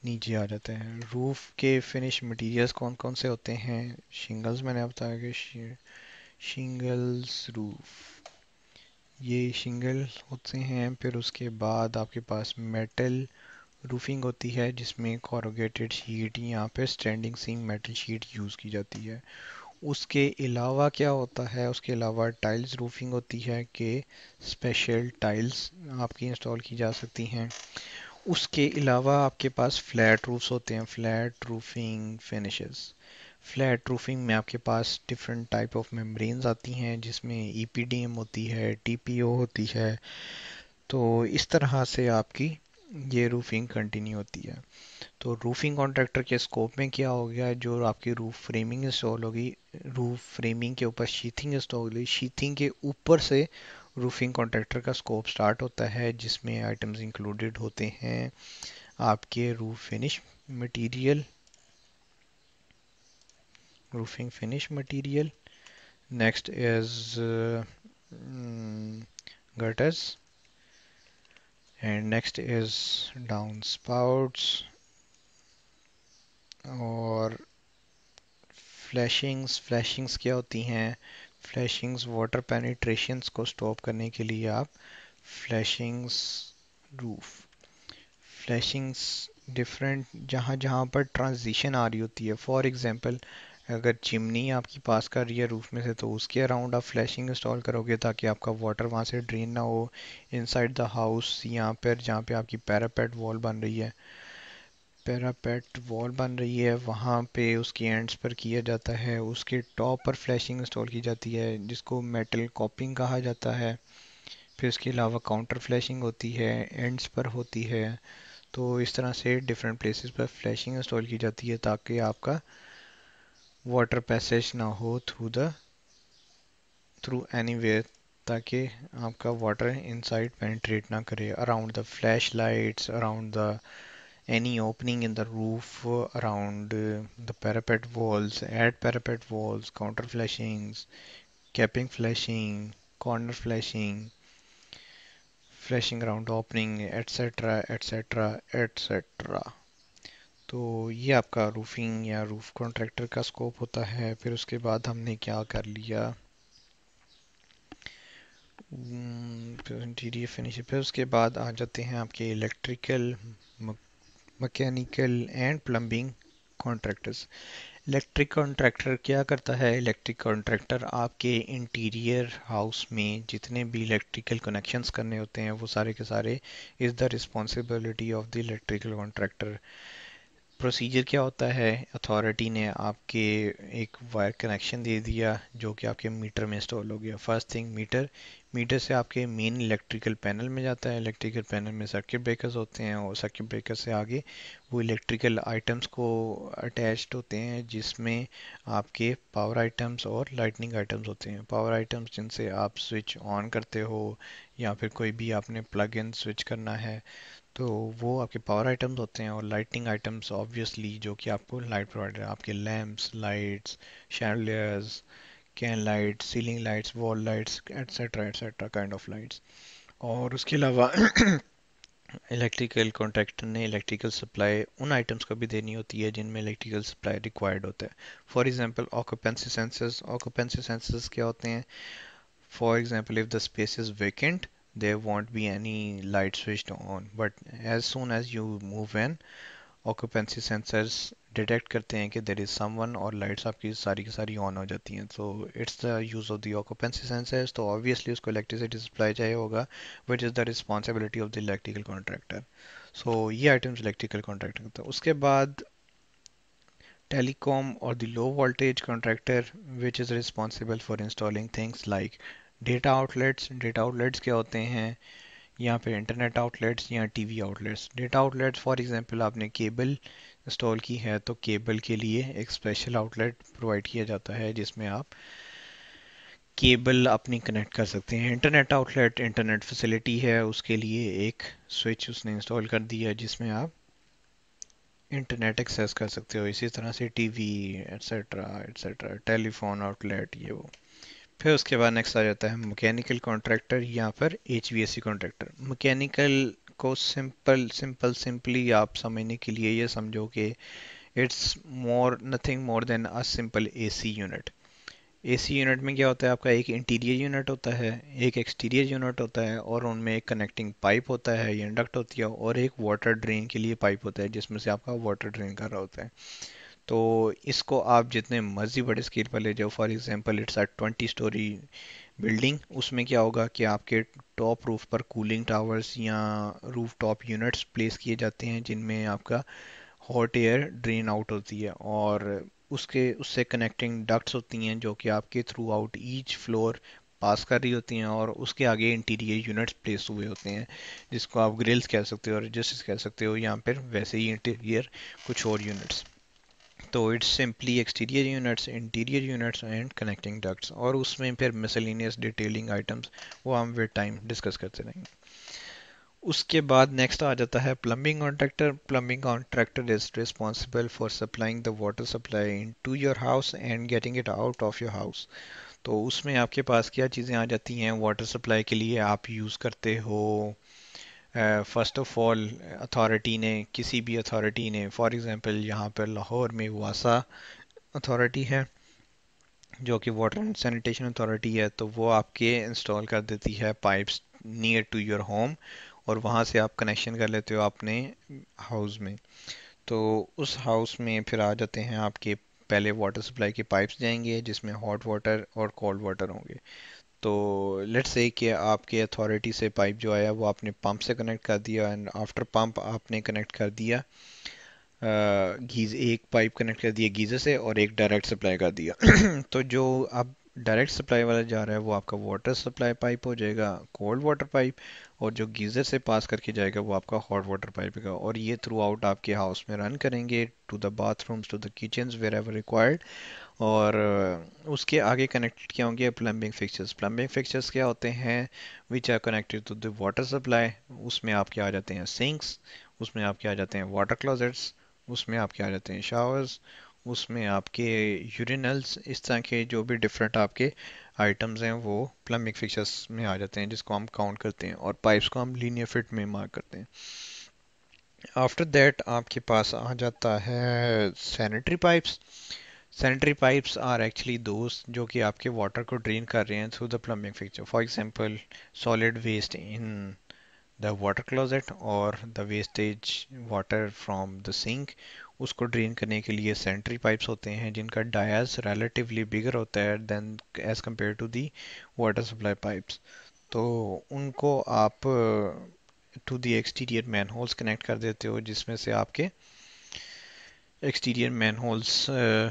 नीचे आ जाते हैं। रूफ के फिनिश मटेरियल्स कौन कौन से होते हैं? शिंगल्स, मैंने बताया कि शिंगल्स रूफ, ये शिंगल होते हैं। फिर उसके बाद आपके पास मेटल रूफिंग होती है जिसमें कोरुगेटेड शीट या फिर स्टैंडिंग सीम मेटल शीट यूज़ की जाती है। उसके अलावा क्या होता है? उसके अलावा टाइल्स रूफिंग होती है कि स्पेशल टाइल्स आपकी इंस्टॉल की जा सकती हैं। उसके अलावा आपके पास फ्लैट रूफ्स होते हैं, flat roofing finishes. Flat roofing में आपके पास डिफरेंट टाइप ऑफ मेम्ब्रेन्स आती हैं जिसमें ईपीडीएम होती है, टीपीओ होती है। तो इस तरह से आपकी ये रूफिंग कंटिन्यू होती है। तो रूफिंग कॉन्ट्रैक्टर के स्कोप में क्या हो गया? जो आपकी रूफ फ्रेमिंग इंस्टॉल होगी, रूफ फ्रेमिंग के ऊपर शीथिंग इंस्टॉल होगी, शीथिंग के ऊपर से रूफिंग कॉन्ट्रैक्टर का स्कोप स्टार्ट होता है जिसमें आइटम्स इंक्लूडेड होते हैं आपके material roofing finish material. Next is gutters, and next is down sprouts और फ्लैशिंग्स क्या होती हैं? फ्लैशिंग्स वाटर पेनिट्रेशंस को स्टॉप करने के लिए आप फ्लैशिंग्स रूफ फ्लैशिंग्स डिफरेंट जहाँ जहाँ पर ट्रांजिशन आ रही होती है। फॉर एग्जांपल, अगर चिमनी आपकी पास कर रही है रूफ में से तो उसके अराउंड आप फ्लैशिंग इंस्टॉल करोगे ताकि आपका वाटर वहाँ से ड्रेन ना हो। इनसाइड द हाउस यहाँ पर जहाँ पे आपकी पैरापेट वॉल बन रही है वहाँ पे उसके एंड्स पर किया जाता है। उसके टॉप पर फ्लैशिंग इंस्टॉल की जाती है जिसको मेटल कॉपिंग कहा जाता है। फिर उसके अलावा काउंटर फ्लैशिंग होती है, एंड्स पर होती है। तो इस तरह से डिफरेंट प्लेसेस पर फ्लैशिंग इंस्टॉल की जाती है ताकि आपका वाटर पैसेज ना हो थ्रू एनीवेयर, ताकि आपका वाटर इनसाइड पेनिट्रेट ना करे। Around the flash lights, around the any opening in the roof, around the parapet walls, add parapet walls, counter flashings, capping flashing, corner flashing, flashing around opening, etc etc etc। तो ये आपका roofing या roof contractor का scope होता है। फिर उसके बाद हमने क्या कर लिया? Interior finishing. फिर उसके बाद आ जाते हैं आपके electrical, mechanical and plumbing contractors. Electric contractor क्या करता है? इलेक्ट्रिक कॉन्ट्रैक्टर आपके इंटीरियर हाउस में जितने भी इलेक्ट्रिकल कनेक्शंस करने होते हैं वो सारे के सारे is the responsibility of the electrical contractor. Procedure क्या होता है? अथॉरिटी ने आपके एक वायर कनेक्शन दे दिया जो कि आपके मीटर में इंस्टॉल हो गया। फर्स्ट थिंग मीटर, मीटर से आपके मेन इलेक्ट्रिकल पैनल में जाता है। इलेक्ट्रिकल पैनल में सर्किट ब्रेकर्स होते हैं और सर्किट ब्रेकर से आगे वो इलेक्ट्रिकल आइटम्स को अटैच्ड होते हैं जिसमें आपके पावर आइटम्स और लाइटनिंग आइटम्स होते हैं। पावर आइटम्स जिनसे आप स्विच ऑन करते हो या फिर कोई भी आपने प्लग इन स्विच करना है तो वो आपके पावर आइटम्स होते हैं। और लाइटिंग आइटम्स ऑब्वियसली जो कि आपको लाइट प्रोवाइड है, आपके lamps, lights, chandeliers, can lights, ceiling lights, wall lights, etcetera etcetera kind of lights. और उसके अलावा इलेक्ट्रिकल कॉन्ट्रैक्टर ने इलेक्ट्रिकल सप्लाई उन आइटम्स को भी देनी होती है जिनमें इलेक्ट्रिकल सप्लाई रिक्वायर्ड होता है। For example occupancy sensors. Occupancy sensors क्या होते हैं? For example, if the space is vacant, there won't be any light switched on. But as soon as you move in, occupancy sensors detect करते हैं कि there is someone और lights आपकी सारी की सारी ऑन हो जाती हैं। तो it's the use of the occupancy sensors. तो ऑब्वियसली उसको इलेक्ट्रिसिटी सप्लाई चाहिए होगा which is the responsibility of the electrical contractor. So ये आइटम्स इलेक्ट्रिकल कॉन्ट्रैक्टर करता है। उसके बाद telecom or the low voltage contractor which is responsible for installing things like data outlets। data outlets क्या होते हैं? यहाँ पे इंटरनेट आउटलेट्स या TV outlets. Data outlets for example आपने केबल इंस्टॉल की है तो केबल के लिए एक स्पेशल आउटलेट प्रोवाइड किया जाता है जिसमें आप केबल अपनी कनेक्ट कर सकते हैं। इंटरनेट आउटलेट इंटरनेट फैसिलिटी है, उसके लिए एक स्विच उसने इंस्टॉल कर दिया है जिसमें आप इंटरनेट एक्सेस कर सकते हो। इसी तरह से TV etcetera etcetera, telephone outlet, ये वो। फिर उसके बाद नेक्स्ट आ जाता है मैकेनिकल कॉन्ट्रैक्टर या फिर एचवीएसी कॉन्ट्रैक्टर। मैकेनिकल को सिंपली आप समझने के लिए ये समझो कि it's more nothing more than a simple AC unit. AC unit में क्या होता है, आपका एक इंटीरियर यूनिट होता है, एक एक्सटीरियर यूनिट होता है, और उनमें एक कनेक्टिंग पाइप होता है या इंडक्ट होती है, और एक वाटर ड्रेन के लिए पाइप होता है जिसमें से आपका वाटर ड्रेन कर रहा होता है। तो इसको आप जितने मर्जी बड़े स्केल पर ले जाओ, for example it's a 20 story building, उसमें क्या होगा कि आपके टॉप रूफ पर कूलिंग टावर्स या रूफ टॉप यूनिट्स प्लेस किए जाते हैं जिनमें आपका हॉट एयर ड्रेन आउट होती है, और उसके उससे कनेक्टिंग डक्ट्स होती हैं जो कि आपके थ्रू आउट ईच फ्लोर पास कर रही होती हैं, और उसके आगे इंटीरियर यूनिट्स प्लेस हुए होते हैं जिसको आप ग्रिल्स कह सकते हो और रजिस्टर्स कह सकते हो, यहाँ पर वैसे ही इंटीरियर कुछ और यूनिट्स। तो it's simply exterior units, interior units and connecting ducts, और उसमें फिर मिसलेनियस डिटेलिंग आइटम्स, वो हम विद टाइम डिस्कस करते रहेंगे। उसके बाद नेक्स्ट आ जाता है plumbing contractor. Plumbing contractor is responsible for supplying the water supply into your house and getting it out of your house. तो उसमें आपके पास क्या चीज़ें आ जाती हैं वाटर सप्लाई के लिए आप यूज़ करते हो। फर्स्ट ऑफ ऑल, अथॉरिटी ने, किसी भी अथॉरिटी ने, फॉर एग्जांपल यहाँ पर लाहौर में वासा अथॉरिटी है जो कि वाटर एंड सैनिटेशन अथॉरिटी है, तो वो आपके इंस्टॉल कर देती है pipes near to your home, और वहाँ से आप कनेक्शन कर लेते हो अपने हाउस में। तो उस हाउस में फिर आ जाते हैं आपके, पहले वाटर सप्लाई के पाइप्स जाएंगे जिसमें हॉट वाटर और कोल्ड वाटर होंगे। तो लेट्स से कि आपके अथॉरिटी से पाइप जो आया वो आपने पंप से कनेक्ट कर दिया, एंड आफ्टर पंप आपने कनेक्ट कर दिया गीज एक पाइप कनेक्ट कर दिया गीज़र से और एक डायरेक्ट सप्लाई कर दिया। तो जो अब डायरेक्ट सप्लाई वाला जा रहा है वो आपका वाटर सप्लाई पाइप हो जाएगा, कोल्ड वाटर पाइप, और जो गीज़र से पास करके जाएगा वो आपका हॉट वाटर पाइप है, और ये थ्रू आउट आपके हाउस में रन करेंगे to the bathrooms to the kitchens wherever required. और उसके आगे कनेक्टेड क्या होंगे, प्लम्बिंग फिक्चर्स। प्लम्बिंग फिक्चर्स क्या होते हैं, which are connected to the water supply. उसमें आपके आ जाते हैं सिंक्स, उसमें आपके आ जाते हैं वाटर क्लोजेट्स, उसमें आपके आ जाते हैं शावर्स, उसमें आपके यूरिनल्स, इस तरह के जो भी डिफरेंट आपके आइटम्स हैं वो प्लम्बिंग फिक्चर्स में आ जाते हैं जिसको हम काउंट करते हैं, और पाइप्स को हम लीनियर फिट में मार्क करते हैं। आफ्टर दैट आपके पास आ जाता है sanitary pipes. Sanitary pipes are actually दोस्त जो कि आपके वाटर को ड्रेन कर रहे हैं through the plumbing fixture. For example solid waste in the water closet और the wastage water from the sink, उसको ड्रेन करने के लिए सैनिटरी पाइप्स होते हैं जिनका डायास रिलेटिवली बिगर होता है then as compare to the water supply pipes. तो उनको आप to the exterior manholes connect कर देते हो जिसमें से आपके एक्सटीरियर मैन होल्स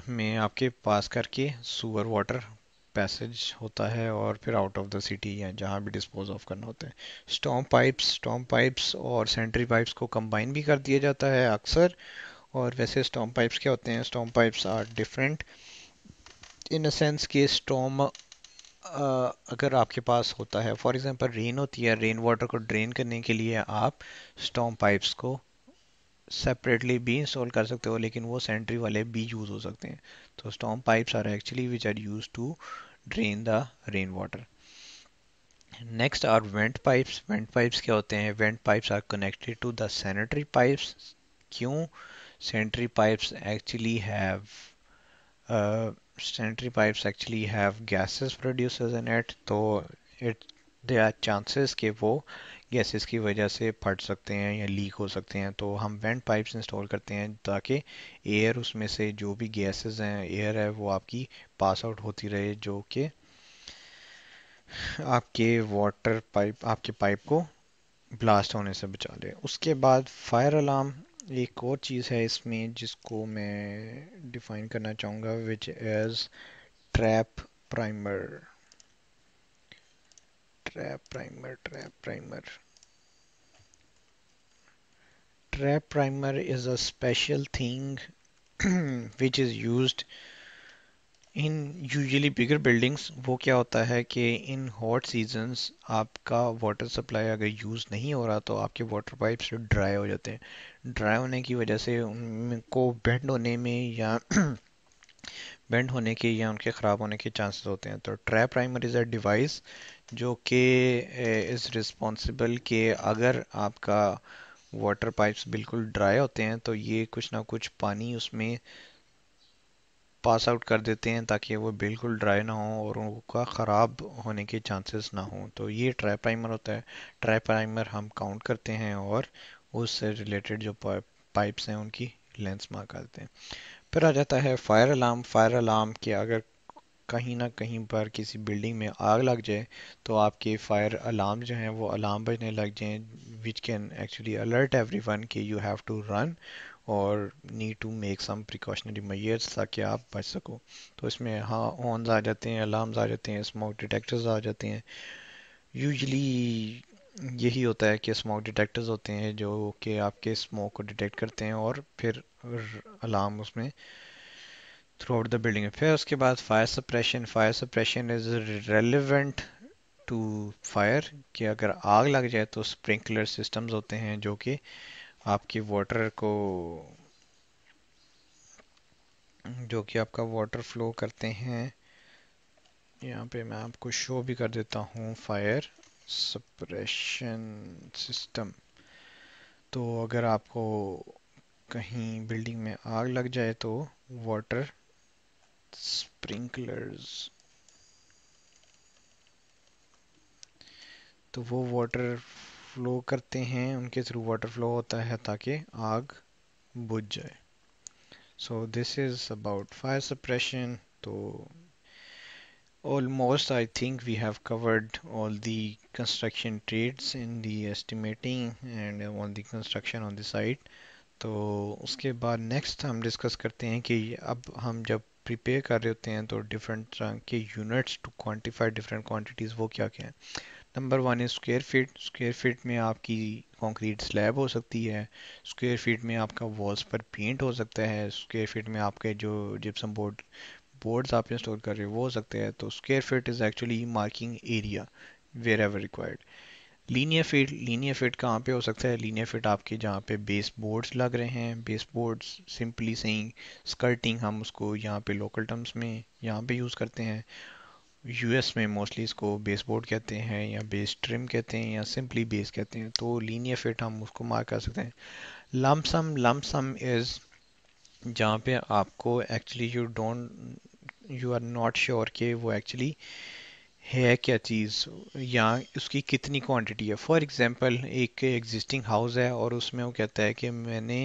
में आपके पास करके सुअर वाटर पैसेज होता है और फिर आउट ऑफ द सिटी या जहाँ भी डिस्पोज ऑफ करना होता है। स्टॉर्म पाइप्स और सैनिटरी पाइप्स को कंबाइन भी कर दिया जाता है अक्सर। और वैसे स्टॉर्म पाइप्स क्या होते हैं, storm pipes are different in a sense कि स्टॉर्म अगर आपके पास होता है, फॉर एग्जांपल रेन होती है, रेन वाटर को ड्रेन करने के लिए आप स्टॉर्म पाइप्स को सेपरेटली भी इंस्टॉल कर सकते हो, लेकिन वो सैनिटरी वाले भी यूज़ हो सकते हैं। तो storm pipes are actually which are use to drain the rain water. Next are vent pipes. Vent pipes क्या होते हैं, vent pipes are connected to the sanitary pipes. क्यों, sanitary pipes actually have sanitary pipes actually have gases producers in it, तो it there are chances कि वो gases की वजह से फट सकते हैं या लीक हो सकते हैं। तो हम वेंट पाइप्स इंस्टॉल करते हैं ताकि एयर उसमें से जो भी गैसेस हैं, एयर है, वो आपकी पास आउट होती रहे, जो कि आपके वाटर पाइप, आपके पाइप को ब्लास्ट होने से बचा ले। उसके बाद फायर अलार्म एक और चीज़ है इसमें जिसको मैं डिफाइन करना चाहूँगा, which is trap primer. Trap primer trap primer is a special thing which is used in usually bigger buildings वो क्या होता है कि इन हॉट सीजन्स आपका वाटर सप्लाई अगर यूज़ नहीं हो रहा तो आपके वाटर पाइप्स ड्राई हो जाते हैं। ड्राई होने की वजह से उनको बेंड होने में या बेंड होने के या उनके ख़राब होने के चांसेस होते हैं। तो trap primer is a device जो कि इज़ रिस्पॉन्सिबल कि अगर आपका वाटर पाइप्स बिल्कुल ड्राई होते हैं तो ये कुछ ना कुछ पानी उसमें पास आउट कर देते हैं ताकि वो बिल्कुल ड्राई ना हो और उनका ख़राब होने के चांसेस ना हो। तो ये ट्रैप प्राइमर होता है। ट्रैप प्राइमर हम काउंट करते हैं और उससे रिलेटेड जो पाइप्स हैं उनकी लेंथ्स मार्क करते हैं। फिर आ जाता है फायर अलार्म। फायर अलार्म कि अगर कहीं ना कहीं पर किसी बिल्डिंग में आग लग जाए तो आपके फायर अलार्म जो हैं वो अलार्म बजने लग जाएं, which can actually alert everyone कि यू हैव टू रन और need to make some precautionary measures ताकि आप बच सको। तो इसमें हाँ हॉर्न्स आ जाते हैं, अलार्म्स आ जाते हैं, स्मोक डिटेक्टर्स आ जाते हैं। यूजुअली यही होता है कि स्मोक डिटेक्टर्स होते हैं जो कि आपके स्मोक को डिटेक्ट करते हैं और फिर अलार्म उसमें थ्रू आउट द बिल्डिंग है। फिर उसके बाद fire suppression. Fire suppression is relevant to fire कि अगर आग लग जाए तो स्प्रिंकलर सिस्टम्स होते हैं जो कि आपके वाटर को जो कि आपका वाटर फ्लो करते हैं। यहाँ पे मैं आपको शो भी कर देता हूँ फायर सप्रेशन सिस्टम। तो अगर आपको कहीं बिल्डिंग में आग लग जाए तो वाटर स्प्रिंकलर्स, तो वो वाटर फ्लो करते हैं, उनके थ्रू वाटर फ्लो होता है ताकि आग बुझ जाए। So this is about fire suppression. तो almost I think we have covered all the construction trades in the estimating and all the construction on the site। तो उसके बाद नेक्स्ट हम डिस्कस करते हैं कि अब हम जब प्रिपेयर कर रहे होते हैं तो डिफरेंट तरह के units to quantify different quantities वो क्या क्या है। Number one is square feet. Square feet में आपकी कंक्रीट स्लैब हो सकती है। स्क्वायर फीट में आपका वॉल्स पर पेंट हो सकता है। स्क्वायर फीट में आपके जो जिप्सम बोर्ड्स आप इंस्टॉल कर रहे हो वो हो सकते हैं। तो square feet is actually marking area wherever required. Linear feet कहाँ पे हो सकता है? लीनियर फिट आपके जहाँ पे बेस बोर्ड्स लग रहे हैं। Base boards simply saying skirting, हम उसको यहाँ पे लोकल टर्म्स में यहाँ पे यूज़ करते हैं। यूएस में मोस्टली इसको बेस बोर्ड कहते हैं या बेस ट्रिम कहते हैं या सिंपली बेस कहते हैं। तो लीनियर फिट हम उसको मार्क कर सकते हैं। लमसम इज जहाँ पे आपको actually you are not sure कि वो एक्चुअली है क्या चीज़ या उसकी कितनी क्वांटिटी है। फॉर एग्जांपल एक एग्जिस्टिंग हाउस है और उसमें वो कहता है कि मैंने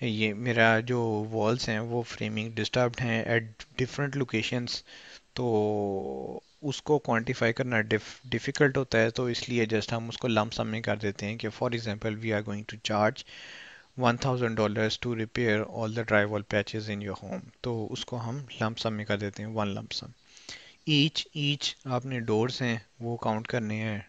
ये मेरा जो वॉल्स हैं वो फ्रेमिंग डिस्टर्ब्ड हैं एट डिफरेंट लोकेशंस। तो उसको क्वांटिफाई करना डिफ़िकल्ट होता है, तो इसलिए जस्ट हम उसको लम सम में कर देते हैं कि for example we are going to charge $1000 to repair all the drywall patches in your home. तो उसको हम लम सम में कर देते हैं, वन लम सम। ईच आपने डोर्स हैं वो काउंट करने हैं।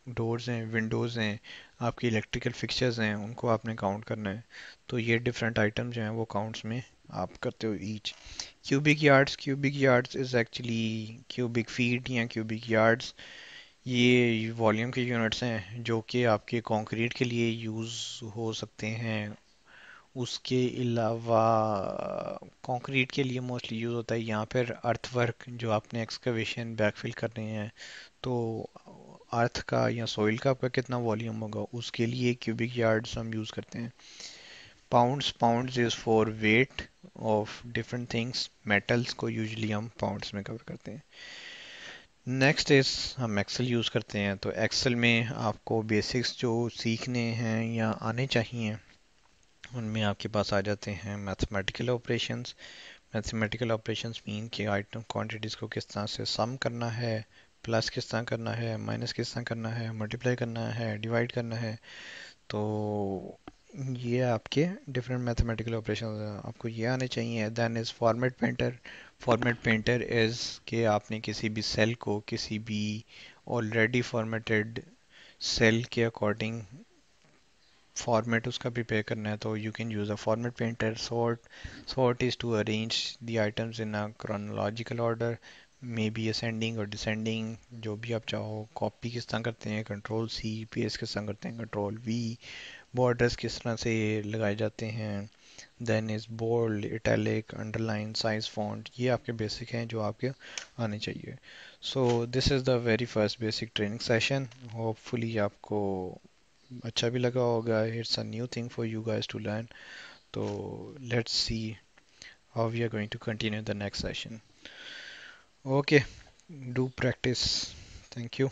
डोर्स हैं, विंडोज़ हैं, आपकी इलेक्ट्रिकल फिक्सचर्स हैं, उनको आपने काउंट करना है। तो ये डिफरेंट आइटम जो हैं वो काउंट्स में आप करते हो each. Cubic yards is actually cubic feet या क्यूबिक यार्ड्स। ये वॉल्यूम के यूनिट्स हैं जो कि आपके कंक्रीट के लिए यूज़ हो सकते हैं। उसके अलावा कंक्रीट के लिए मोस्टली यूज़ होता है यहाँ पर अर्थवर्क, जो आपने एक्सकवेशन बैकफिल कर रहे हैं। तो अर्थ का या सॉइल का आपका कितना वॉल्यूम होगा उसके लिए क्यूबिक यार्ड्स हम यूज़ करते हैं। Pounds is for weight of different things. Metals को यूजुअली हम पाउंड्स में कवर करते हैं। नेक्स्ट इज़ हम एक्सेल यूज़ करते हैं। तो एक्सेल में आपको बेसिक्स जो सीखने हैं या आने चाहिए उनमें आपके पास आ जाते हैं mathematical operations. Mathematical operations mean कि आइटम क्वांटिटीज़ को किस तरह से सम करना है, प्लस किस तरह करना है, माइनस किस तरह करना है, मल्टीप्लाई करना है, डिवाइड करना है। तो ये आपके डिफरेंट मैथमेटिकल ऑपरेशंस हैं, आपको ये आने चाहिए। Then is format painter. Format painter is कि आपने किसी भी सेल को किसी भी ऑलरेडी फॉर्मेटेड सेल के अकॉर्डिंग फॉर्मेट उसका प्रिपेयर करना है तो you can use a format painter. Sort is to arrange the items in a chronological order, may be ascending और डिसेंडिंग, जो भी आप चाहो. कॉपी किस तरह करते हैं, कंट्रोल सी. पेस्ट किस तरह करते हैं, कंट्रोल वी. बॉर्डर्स किस तरह से लगाए जाते हैं. Then is bold, italic, underline, size, font. ये आपके बेसिक हैं जो आपके आने चाहिए. So this is the very first basic training session. Hopefully आपको अच्छा भी लगा होगा. It's a new thing for you guys to learn. तो let's see how we are going to continue the next session. Okay, do practice. Thank you.